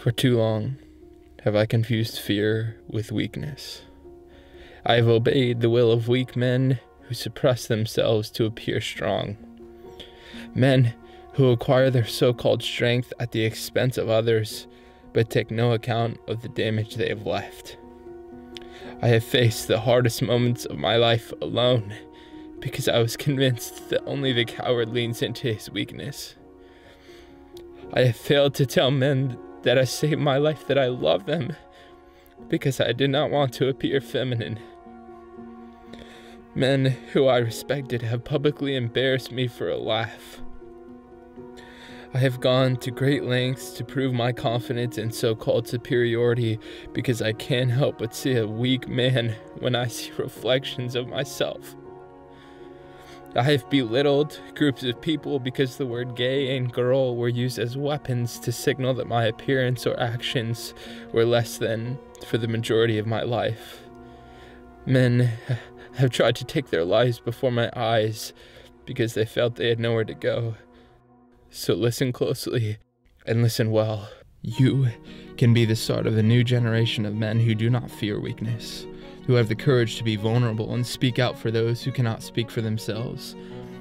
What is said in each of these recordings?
For too long have I confused fear with weakness. I have obeyed the will of weak men who suppress themselves to appear strong. Men who acquire their so-called strength at the expense of others, but take no account of the damage they have left. I have faced the hardest moments of my life alone because I was convinced that only the coward leans into his weakness. I have failed to tell men that I saved my life, that I love them, because I did not want to appear feminine. Men who I respected have publicly embarrassed me for a laugh. I have gone to great lengths to prove my confidence in so-called superiority because I can't help but see a weak man when I see reflections of myself. I have belittled groups of people because the word gay and girl were used as weapons to signal that my appearance or actions were less than for the majority of my life. Men have tried to take their lives before my eyes because they felt they had nowhere to go. So listen closely and listen well. You can be the start of a new generation of men who do not fear weakness, who have the courage to be vulnerable and speak out for those who cannot speak for themselves.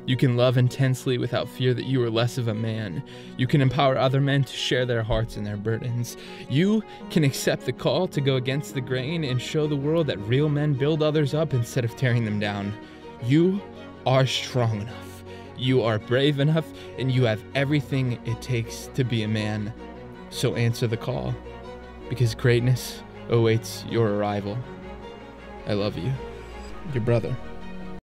You can love intensely without fear that you are less of a man. You can empower other men to share their hearts and their burdens. You can accept the call to go against the grain and show the world that real men build others up instead of tearing them down. You are strong enough. You are brave enough, and you have everything it takes to be a man. So answer the call, because greatness awaits your arrival. I love you. Your brother.